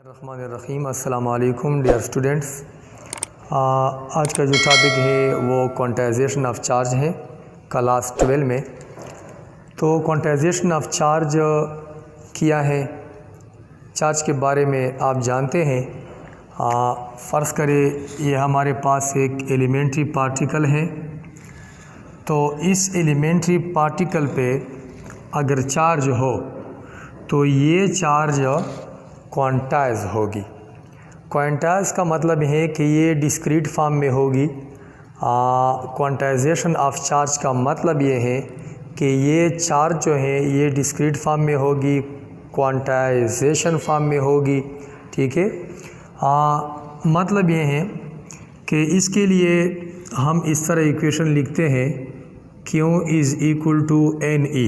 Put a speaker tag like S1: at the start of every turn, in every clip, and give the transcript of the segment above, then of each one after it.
S1: रहमानिर्रहीम। अस्सलाम वालेकुम dear students. आज का जो टॉपिक है वो क्वांटाइजेशन ऑफ चार्ज है क्लास 12 में। तो क्वांटाइजेशन ऑफ चार्ज क्या है, चार्ज के बारे में आप जानते हैं। फ़र्ज़ करें ये हमारे पास एक एलिमेंट्री पार्टिकल है, तो इस एलिमेंट्री पार्टिकल पे अगर चार्ज हो तो ये चार्ज क्वांटाइज होगी। क्वांटाइज का मतलब है कि ये डिस्क्रीट फॉर्म में होगी। क्वांटाइजेशन ऑफ चार्ज का मतलब ये है कि ये चार्ज जो है ये डिस्क्रीट फॉर्म में होगी, क्वांटाइजेशन फॉर्म में होगी। ठीक है, मतलब ये है कि इसके लिए हम इस तरह इक्वेशन लिखते हैं, Q is equal to NE।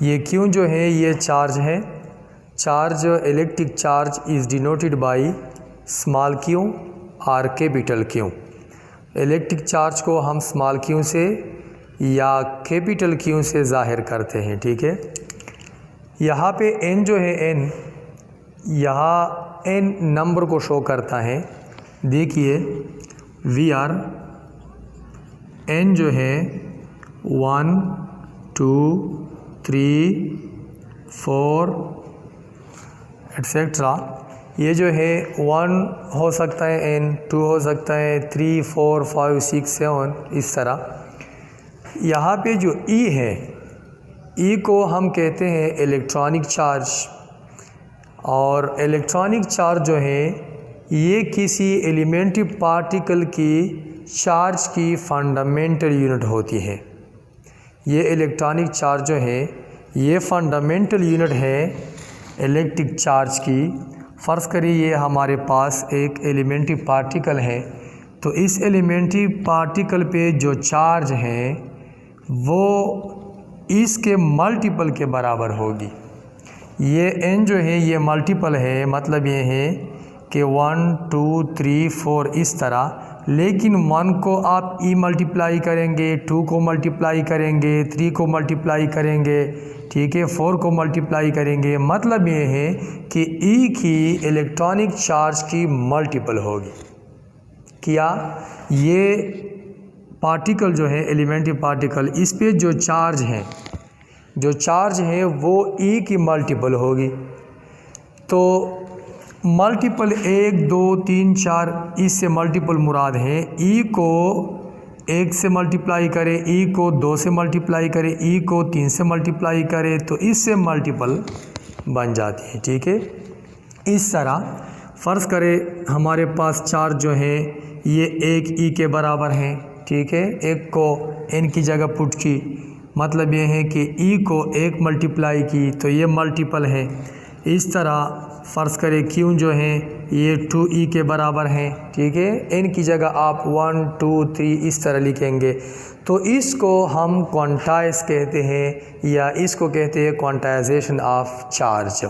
S1: ये Q जो है ये चार्ज है। Charge, electric charge is denoted by small q और कैपिटल Q। इलेक्ट्रिक चार्ज को हम स्मॉल q से या कैपिटल Q से ज़ाहिर करते हैं। ठीक है, यहाँ पे n जो है n, यहाँ n नंबर को शो करता है। देखिए वी आर n जो है 1 2 3 4 एट्सेट्रा। ये जो है 1 हो सकता है, n 2 हो सकता है, 3 4 5 6 7 इस तरह। यहाँ पे जो E है, E को हम कहते हैं इलेक्ट्रॉनिक चार्ज। और इलेक्ट्रॉनिक चार्ज जो है ये किसी एलिमेंट्री पार्टिकल की चार्ज की फंडामेंटल यूनिट होती है। ये इलेक्ट्रॉनिक चार्ज जो है ये फंडामेंटल यूनिट है इलेक्ट्रिक चार्ज की। फ़र्ज़ करिए ये हमारे पास एक एलिमेंट्री पार्टिकल है, तो इस एलिमेंट्री पार्टिकल पे जो चार्ज है वो इसके मल्टीपल के बराबर होगी। ये n जो है ये मल्टीपल है, मतलब ये है कि 1 2 3 4 इस तरह। लेकिन 1 को आप E मल्टीप्लाई करेंगे, 2 को मल्टीप्लाई करेंगे, 3 को मल्टीप्लाई करेंगे, ठीक है, 4 को मल्टीप्लाई करेंगे। मतलब ये है कि E की इलेक्ट्रॉनिक चार्ज की मल्टीपल होगी। क्या ये पार्टिकल जो है एलिमेंट्री पार्टिकल, इस पे जो चार्ज है वो E की मल्टीपल होगी। तो मल्टीपल 1 2 3 4 इससे मल्टीपल मुराद है। E को 1 से मल्टीप्लाई करें, E को 2 से मल्टीप्लाई करें, E को 3 से मल्टीप्लाई करें, तो इससे मल्टीपल बन जाती है। ठीक है, इस तरह फ़र्ज़ करें हमारे पास चार्ज जो है ये 1 E के बराबर है। ठीक है, 1 को n की जगह पुट की, मतलब ये है कि E को 1 मल्टीप्लाई की तो ये मल्टीपल है। इस तरह फ़र्ज़ करें Q जो है ये 2E के बराबर है। ठीक है, n की जगह आप 1 2 3 इस तरह लिखेंगे, तो इसको हम क्वांटाइज कहते हैं या इसको कहते हैं क्वांटाइजेशन ऑफ चार्ज।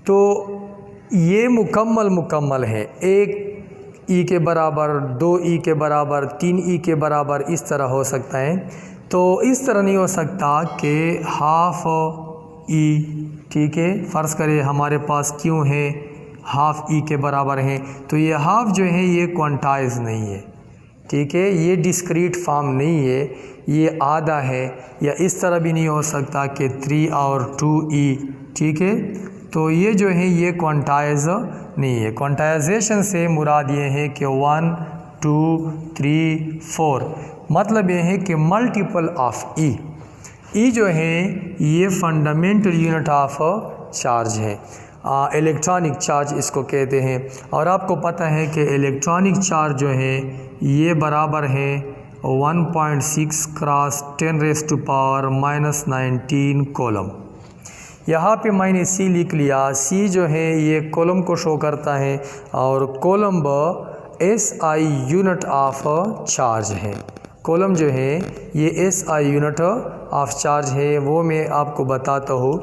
S1: तो ये मुकम्मल है, 1 E के बराबर, 2 E के बराबर, 3 E के बराबर इस तरह हो सकता है। तो इस तरह नहीं हो सकता कि हाफ E। ठीक है, फ़र्ज़ करें हमारे पास Q है हाफ E के बराबर है, तो ये हाफ जो है ये क्वांटाइज नहीं है। ठीक है, ये डिस्क्रीट फॉर्म नहीं है, ये आधा है। या इस तरह भी नहीं हो सकता कि 3 और 2E। ठीक है, तो ये जो है ये क्वांटाइज नहीं है। क्वांटाइजेशन से मुराद ये है कि 1 2 3 4, मतलब ये है कि मल्टीपल ऑफ E। E जो है ये फंडामेंटल यूनिट ऑफ चार्ज है, इलेक्ट्रॉनिक चार्ज इसको कहते हैं। और आपको पता है कि इलेक्ट्रॉनिक चार्ज जो है ये बराबर है 1.6 क्रॉस 10⁻⁻19 कॉलम। यहाँ पे मैंने C लिख लिया। C जो है ये कॉलम को शो करता है और column SI unit of charge है। कॉलम जो है ये SI यूनिट ऑफ चार्ज है। वो मैं आपको बताता हूँ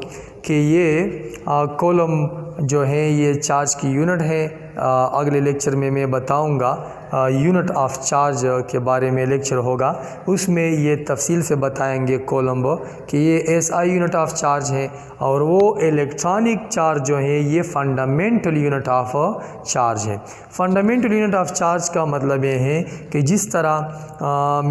S1: कि ये कॉलम जो है ये चार्ज की यूनिट है अगले लेक्चर में मैं बताऊंगा। यूनिट ऑफ चार्ज के बारे में लेक्चर होगा, उसमें ये तफसील से बताएंगे कोलंबो कि ये SI यूनिट ऑफ चार्ज है और वो इलेक्ट्रॉनिक चार्ज जो है ये फंडामेंटल यूनिट ऑफ चार्ज है। फंडामेंटल यूनिट ऑफ चार्ज का मतलब ये है कि जिस तरह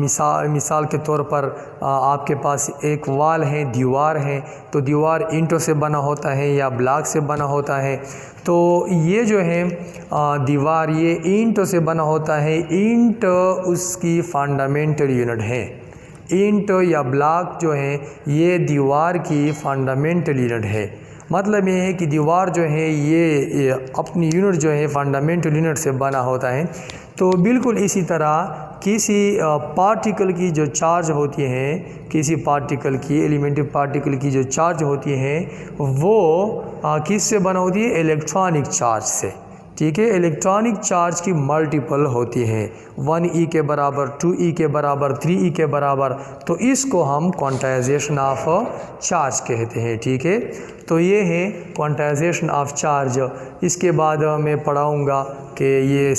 S1: मिसाल के तौर पर आपके पास एक वाल है, दीवार है, तो दीवार ईंटों से बना होता है या ब्लॉक से बना होता है, तो ये जो है दीवार ये ईंटों से बना होता है। ईंट उसकी फंडामेंटल यूनिट है। ईंट या ब्लॉक जो है ये दीवार की फंडामेंटल यूनिट है। मतलब ये है कि दीवार जो है ये अपनी यूनिट जो है फंडामेंटल यूनिट से बना होता है। तो बिल्कुल इसी तरह किसी पार्टिकल की जो चार्ज होती है, किसी पार्टिकल की एलिमेंट्री पार्टिकल की जो चार्ज होती है वो किस से बना होती है? इलेक्ट्रॉनिक चार्ज से। ठीक है, इलेक्ट्रॉनिक चार्ज की मल्टीपल होती है, 1e के बराबर, 2e के बराबर, 3e के बराबर। तो इसको हम क्वांटाइजेशन ऑफ चार्ज कहते हैं। ठीक है, तो ये है क्वांटाइजेशन ऑफ चार्ज। इसके बाद मैं पढ़ाऊँगा कि ये